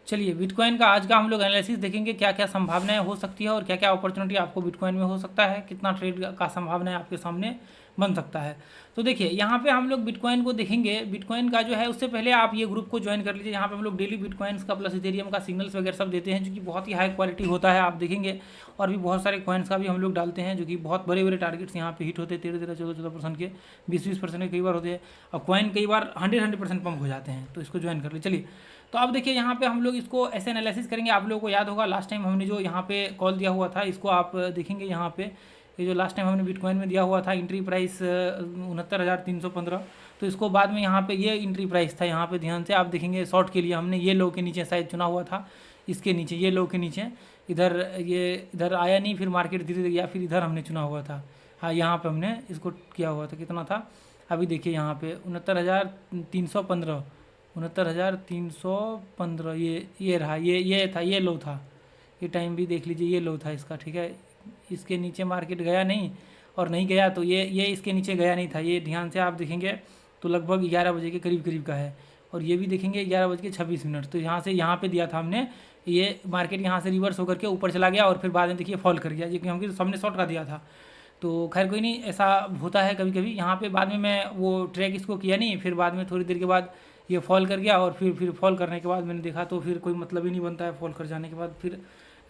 चलिए बिटकॉइन का आज का हम लोग एनालिसिस देखेंगे, क्या क्या संभावनाएं हो सकती है और क्या क्या अपॉर्चुनिटी आपको बिटकॉइन में हो सकता है, कितना ट्रेड का संभावना आपके सामने बन सकता है। तो देखिए यहाँ पे हम लोग बिटकॉइन को देखेंगे। बिटकॉइन का जो है उससे पहले आप ये ग्रुप को ज्वाइन कर लीजिए। यहाँ पे हम लोग डेली बिटकॉइंस का प्लस इथेरियम का सिग्नल्स वगैरह सब देते हैं, जो कि बहुत ही हाई क्वालिटी होता है, आप देखेंगे। और भी बहुत सारे कॉइन्स का भी हम लोग डालते हैं, जो कि बहुत बड़े बड़े टारगेट्स यहाँ पे हिट होते हैं, 13-13, 14-14% के, 20-20% के कई बार होते हैं। और कॉइन कई बार 100% पंप हो जाते हैं, तो इसको ज्वाइन कर लीजिए। चलिए, तो अब देखिए यहाँ पे हम लोग इसको ऐसे एनालिसिस करेंगे। आप लोगों को याद होगा लास्ट टाइम हमने जो यहाँ पे कॉल दिया हुआ था, इसको आप देखेंगे यहाँ पे, ये जो लास्ट टाइम हमने बिटकॉइन में दिया हुआ था एंट्री प्राइस 69,315। तो इसको बाद में यहाँ पे ये एंट्री प्राइस था, यहाँ पे ध्यान से आप देखेंगे शॉर्ट के लिए हमने ये लो के नीचे शायद चुना हुआ था, इसके नीचे, ये लो के नीचे, इधर ये इधर आया नहीं, फिर मार्केट धीरे धीरे, या फिर इधर हमने चुना हुआ था। हाँ, यहाँ पे हमने इसको किया हुआ था, कितना था अभी देखिए यहाँ पे 69,315, 69,315, ये रहा, ये था, ये लो था। ये टाइम भी देख लीजिए, ये लो था इसका, ठीक है। इसके नीचे मार्केट गया नहीं, और नहीं गया तो ये इसके नीचे गया नहीं था। ये ध्यान से आप देखेंगे तो लगभग 11 बजे के करीब करीब का है। और ये भी देखेंगे 11:26। तो यहाँ से यहाँ पे दिया था हमने, ये मार्केट यहाँ से रिवर्स होकर के ऊपर चला गया और फिर बाद में देखिए फॉल कर गया, ये क्योंकि सबने शॉर्ट का दिया था। तो खैर कोई नहीं, ऐसा होता है कभी कभी। यहाँ पे बाद में मैं वो ट्रैक इसको किया नहीं, फिर बाद में थोड़ी देर के बाद ये फॉल कर गया, और फिर फॉल करने के बाद मैंने देखा तो फिर कोई मतलब ही नहीं बनता है फॉल कर जाने के बाद फिर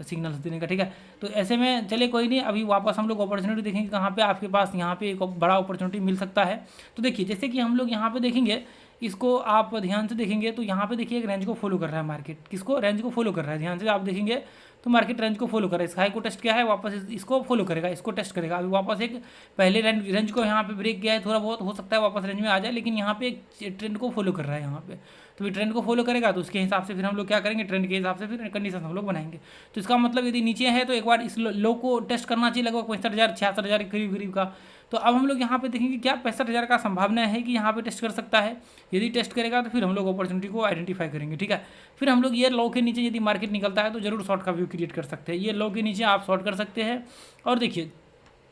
सिग्नल्स देने का, ठीक है। तो ऐसे में चले कोई नहीं, अभी वापस हम लोग अपॉर्चुनिटी देखेंगे कहाँ पे आपके पास यहाँ पे एक बड़ा अपॉर्चुनिटी मिल सकता है। तो देखिए जैसे कि हम लोग यहाँ पे देखेंगे, इसको आप ध्यान से देखेंगे तो यहाँ पे देखिए एक रेंज को फॉलो कर रहा है मार्केट, किसको, रेंज को फॉलो कर रहा है। ध्यान से आप देखेंगे तो मार्केट रेंज को फॉलो कर रहा है। इस हाई को टेस्ट किया है, वापस इसको फॉलो करेगा, इसको टेस्ट करेगा। अभी वापस एक पहले रेंज को यहाँ पे ब्रेक किया है, थोड़ा बहुत हो सकता है वापस रेंज में आ जाए, लेकिन यहाँ पे एक ट्रेंड को फॉलो कर रहा है यहाँ पे। तो ये ट्रेंड को फॉलो करेगा तो उसके हिसाब से फिर हम लोग क्या करेंगे, ट्रेंड के हिसाब से फिर कंडीशन हम लोग बनाएंगे। तो इसका मतलब यदि नीचे है तो एक बार इस लो को टेस्ट करना चाहिए, लगभग 65,000 66,000 के करीब करीब का। तो अब हम लोग यहाँ पे देखेंगे क्या 65,000 का संभावना है कि यहाँ पे टेस्ट कर सकता है। यदि टेस्ट करेगा तो फिर हम लोग अपॉर्चुनिटी को आइडेंटिफाई करेंगे, ठीक है। फिर हम लोग ये लो के नीचे यदि मार्केट निकलता है तो जरूर शॉर्ट का व्यू क्रिएट कर सकते हैं। ये लो के नीचे आप शॉर्ट कर सकते हैं। और देखिए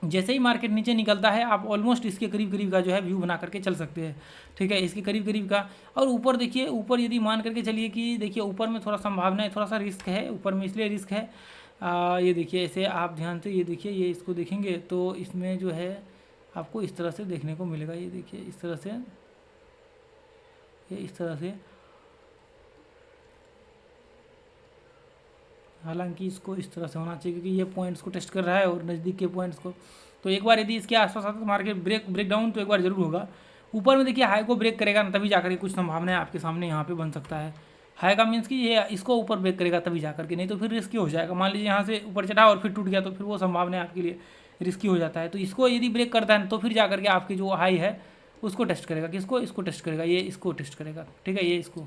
जैसे ही मार्केट नीचे निकलता है आप ऑलमोस्ट इसके करीब करीब का जो है व्यू बना करके चल सकते हैं, ठीक है, इसके करीब करीब का। और ऊपर देखिए, ऊपर यदि मान करके चलिए कि देखिए ऊपर में थोड़ा संभावना है, थोड़ा सा रिस्क है ऊपर में, इसलिए रिस्क है। ये देखिए ऐसे आप ध्यान से ये देखिए, ये इसको देखेंगे तो इसमें जो है आपको इस तरह से देखने को मिलेगा। ये देखिए इस तरह से, ये इस तरह से, हालांकि इसको इस तरह से होना चाहिए क्योंकि ये पॉइंट्स को टेस्ट कर रहा है और नज़दीक के पॉइंट्स को। तो एक बार यदि इसके आसपास आता तो मार्केट ब्रेक डाउन तो एक बार जरूर होगा। ऊपर में देखिए हाई को ब्रेक करेगा ना, तभी जाकर के कुछ संभावनाएं आपके सामने यहाँ पे बन सकता है। हाई का मीन्स कि ये इसको ऊपर ब्रेक करेगा तभी जाकर के, नहीं तो फिर रिस्की हो जाएगा। मान लीजिए यहाँ से ऊपर चढ़ा और फिर टूट गया तो फिर वो संभावना आपके लिए रिस्की हो जाता है। तो इसको यदि ब्रेक करता है तो फिर जाकर के आपकी जो हाई है उसको टेस्ट करेगा, किसको, इसको टेस्ट करेगा, ये इसको टेस्ट करेगा, ठीक है। ये इसको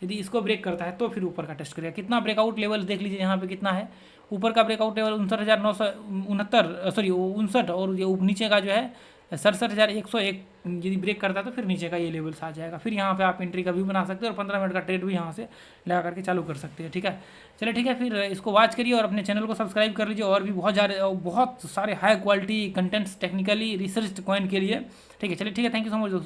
यदि इसको ब्रेक करता है तो फिर ऊपर का टेस्ट करेगा। कितना ब्रेकआउट लेवल देख लीजिए यहाँ पे कितना है, ऊपर का ब्रेकआउट लेवल 59,969, सॉरी 59, और ये नीचे का जो है 67,101। यदि ब्रेक करता है तो फिर नीचे का ये लेवल्स आ जाएगा। फिर यहाँ पे आप एंट्री का भी बना सकते हैं और 15 मिनट का ट्रेड भी यहाँ से लगा करके चालू कर सकते हैं, ठीक है। चलिए ठीक है, फिर इसको वॉच करिए और अपने चैनल को सब्सक्राइब कर लीजिए, और भी बहुत सारे high quality contents technically research coin के लिए, ठीक है। चलिए ठीक है, थैंक यू सो मच दोस्तों।